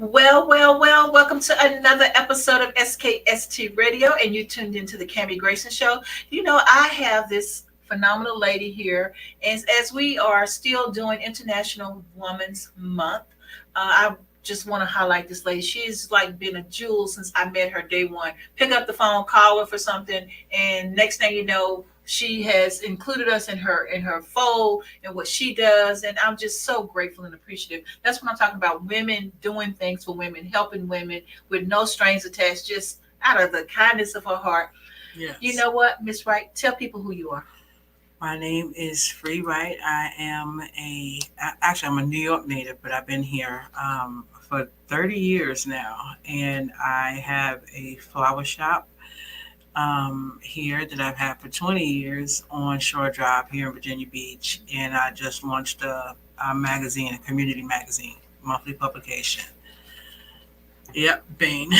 Well. Welcome to another episode of SKST Radio, and you tuned into the Grayson Show. I have this phenomenal lady here, and as we are still doing International Women's Month, I just want to highlight this lady. She's like been a jewel since I met her day one. Pick up the phone, call her for something, and next thing you know, she has included us in her fold and what she does, and I'm just so grateful and appreciative. That's what I'm talking about: women doing things for women, helping women with no strings attached, just out of the kindness of her heart. Yes. You know what, Miss Wright? Tell people who you are. My name is Wright. I'm a New York native, but I've been here for 30 years now, and I have a flower shop here that I've had for 20 years on Shore Drive here in Virginia Beach, and I just launched a magazine, a community magazine, monthly publication. Yep, Bain.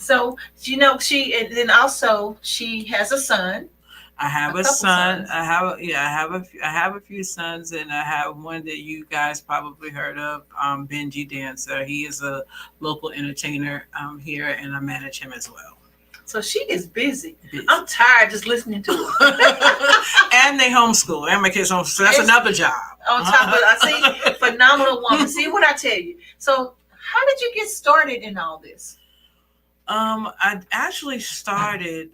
So and then also she has a son. I have a son. Sons. I have a few sons, and I have one that you guys probably heard of, Benji Dancer. He is a local entertainer here, and I manage him as well. So she is busy. I'm tired just listening to her. And they homeschool, and my kids homeschool. So that's another job. On top of it, I see, phenomenal woman. See what I tell you. So how did you get started in all this? I actually started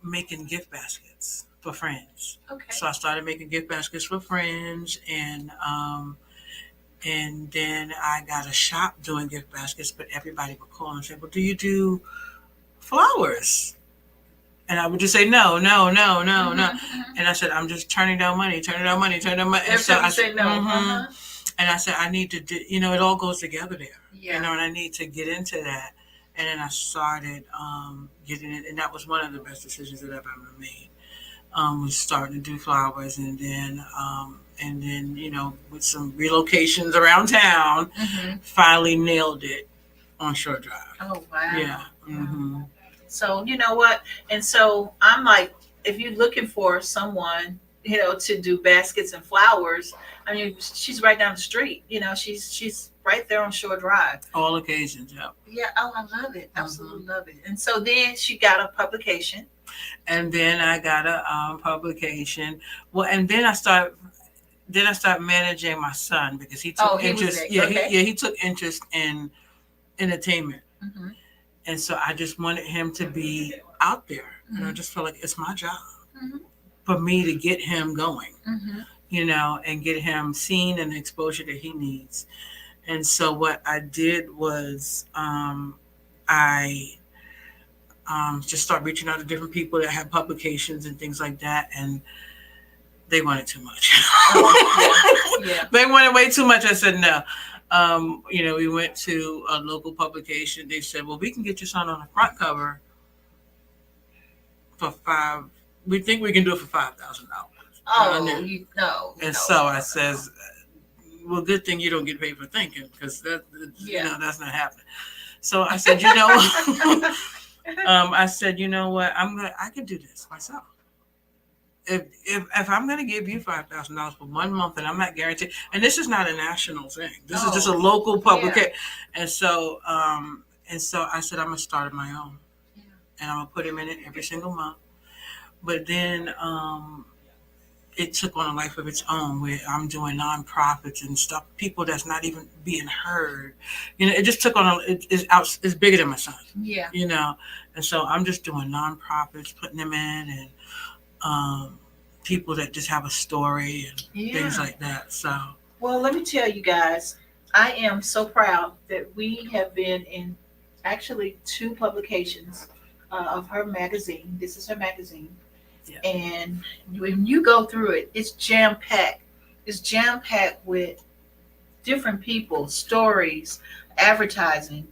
making gift baskets for friends. Okay. So I started making gift baskets for friends, and then I got a shop doing gift baskets, but everybody would call and say, "Well, do you do flowers?" And I would just say, no. Mm-hmm. And I said, "I'm just turning down money. Every And so time I you say no. mm-hmm. And I said, I need to do, it all goes together there. Yeah. And I need to get into that. And then I started getting it, and that was one of the best decisions that I've ever made. Was starting to do flowers, and then with some relocations around town, Mm-hmm. finally nailed it on Shore Drive. Oh wow. Yeah. Mm-hmm. So you know what? And so I'm like, if you're looking for someone, to do baskets and flowers, I mean, she's right down the street. She's right there on Shore Drive. All occasions, yeah. Yeah. Oh, I love it. Absolutely love it. And so then she got a publication. And then I got a publication. Well, and then I started managing my son because he took interest. He took interest in entertainment. Mm-hmm. And so I just wanted him to be out there. Mm-hmm. And I just felt like it's my job Mm-hmm. for me to get him going, Mm-hmm. And get him seen and the exposure that he needs. And so what I did was I just started reaching out to different people that had publications and things like that. And they wanted too much. Yeah. They wanted way too much. I said, no. We went to a local publication. They said, well, we can get your son on the front cover for we think we can do it for $5,000. Oh, no. So I says, well, good thing you don't get paid for thinking, because that's not happening. So I said, I said, you know what? I can do this myself. If I'm going to give you $5,000 for 1 month, and I'm not guaranteed, and this is not a national thing. This is just a local publication. Yeah. And so I said, I'm going to start my own. Yeah. And I'm going to put him in it every single month. But then it took on a life of its own, where I'm doing nonprofits and stuff, people that's not even being heard. It just took on it's bigger than my son. Yeah. And so I'm just doing nonprofits, putting them in, and people that just have a story and things like that. So, well, let me tell you guys, I am so proud that we have been in actually 2 publications of her magazine. This is her magazine. Yeah. And when you go through it, it's jam-packed. It's jam-packed with different people, stories, advertising,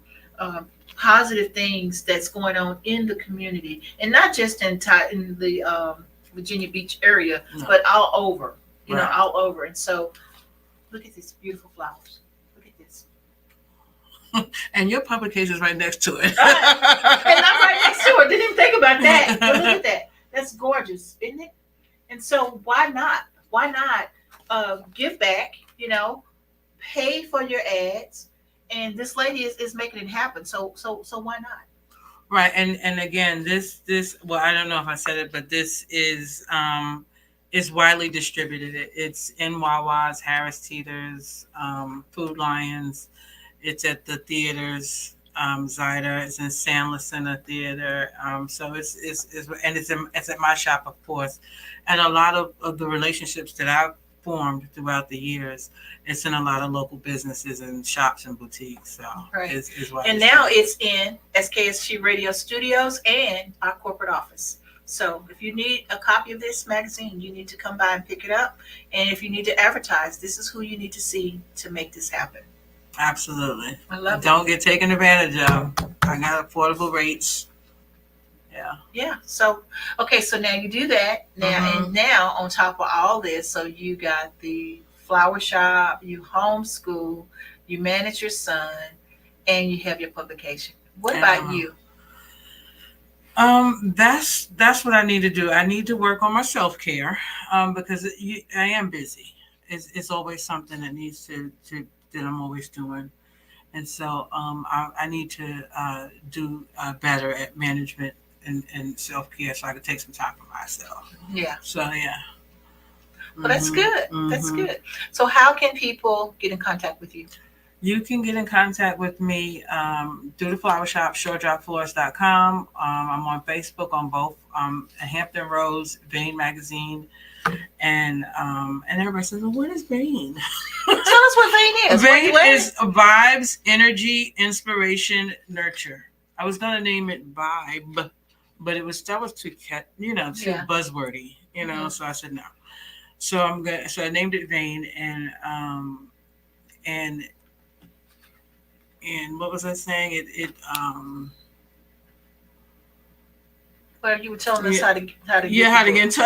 positive things that's going on in the community, and not just in the Virginia Beach area, but all over, all over. And so look at these beautiful flowers. Look at this. And your publication is right next to it. And I'm right next to it. Didn't even think about that. But look at that. That's gorgeous, isn't it? And so why not? Why not give back, pay for your ads, and this lady is making it happen. So why not? Right, and again, this well, I don't know if I said it, but this is widely distributed. It's in Wawa's, Harris Teeter's, Food Lions. It's at the theaters. Zyder is in Sandler Center Theater. So it's and it's at my shop, of course. And a lot of the relationships that I've formed throughout the years, it's in a lot of local businesses and shops and boutiques. So Right. is why. And now it's in SKST Radio Studios and our corporate office. So if you need a copy of this magazine, you need to come by and pick it up. And if you need to advertise, this is who you need to see to make this happen. Absolutely. I love Don't it. get taken advantage of. I got affordable rates. Yeah. Yeah. So okay, so now you do that. Now and now on top of all this, so you got the flower shop, you homeschool, you manage your son, and you have your publication. What about you? That's what I need to do. I need to work on my self care, because I am busy. It's always something that needs to that I'm always doing, and so I need to do better at management and self care, so I can take some time for myself. Yeah. So yeah. Well, that's good. That's Mhm. good. So how can people get in contact with you? You can get in contact with me through the flower shop, shoredropflorist.com. I'm on Facebook on both Hampton Rose, Vane Magazine, and everybody says, well, what is Vane? Tell us what Vane is. Vane is vibes, energy, inspiration, nurture. I was gonna name it Vibe, but that was too too buzzwordy, So I said no. So I named it Vane, and what was I saying? Well, you were telling us how to how to get into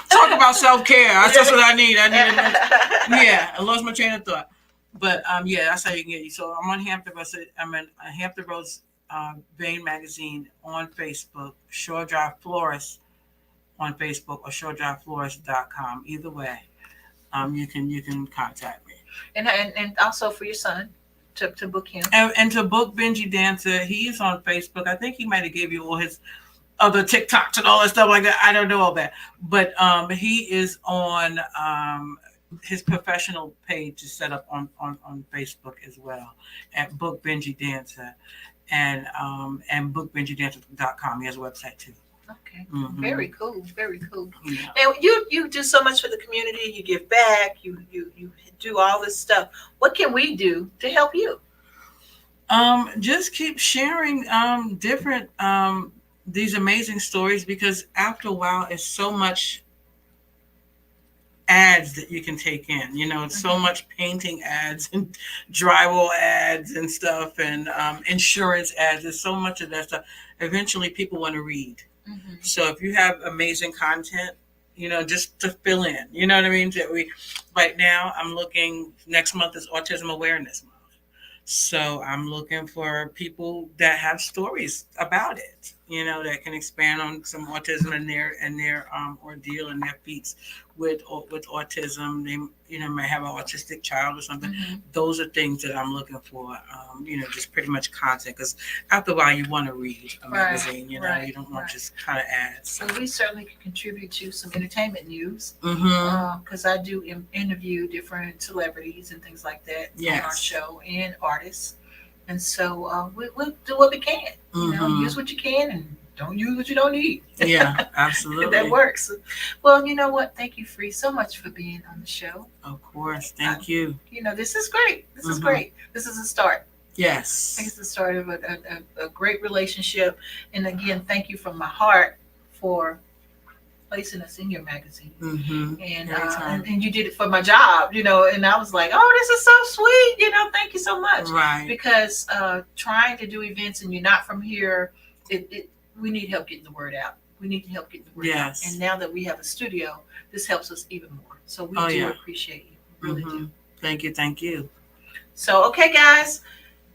talk about self-care. That's what I need. I lost my train of thought. But that's how you can get you. So I'm on Hampton Roads. I'm in Hampton Roads Vane Magazine on Facebook, Shore Drive Florist on Facebook, or shoredriveflorist.com. Either way, you can contact me. And also for your son to book him. And to book Benji Dancer, he's on Facebook. I think he might have gave you all his other TikToks and all that stuff like that. I don't know all that, but he is on his professional page is set up on Facebook as well at Book Benji Dancer, and bookbenjidancer.com. He has a website too. Okay. Mm-hmm. Very cool. Very cool. Yeah. And you do so much for the community. You give back. You do all this stuff. What can we do to help you? Just keep sharing different these amazing stories, because after a while, it's so much ads that you can take in. It's so much painting ads and drywall ads and stuff, and insurance ads. There's so much of that stuff. Eventually, people want to read. Mm-hmm. So if you have amazing content, just to fill in, you know what I mean? Right now, I'm looking, next month is Autism Awareness Month. So I'm looking for people that have stories about it, that can expand on some autism and their ordeal and their feats with autism. They might have an autistic child or something. Mm-hmm. Those are things that I'm looking for. Just pretty much content, because after a while you want to read a magazine. You don't want just kind of ads. So we certainly can contribute to some entertainment news, because I do interview different celebrities and things like that on our show, and artists. And so we'll do what we can. Use what you can and don't use what you don't need. Yeah, absolutely. That works. Well, you know what? Thank you, Free, so much for being on the show. Of course. Thank you. This is great. This is great. This is a start. Yes. I think it's the start of a great relationship. And again, thank you from my heart for placing us in your magazine. Mm-hmm. And you did it for my job, and I was like, oh, this is so sweet. Thank you so much. Right. Because trying to do events and you're not from here, we need help getting the word out. We need help getting the word out. And now that we have a studio, this helps us even more. So we do appreciate you. Really do. Thank you. Thank you. So, okay, guys,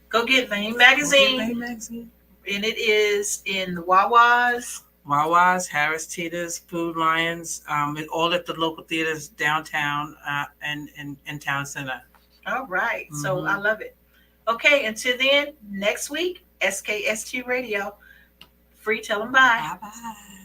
go get Vane Magazine. Vane Magazine. And it is in the Wawa's, Wawa's, Harris Teeter's, Food Lions, and all at the local theaters downtown and in town center. All right. So I Mm-hmm. love it. Okay, until then, next week, SKST Radio. Free, tell them bye. Bye bye.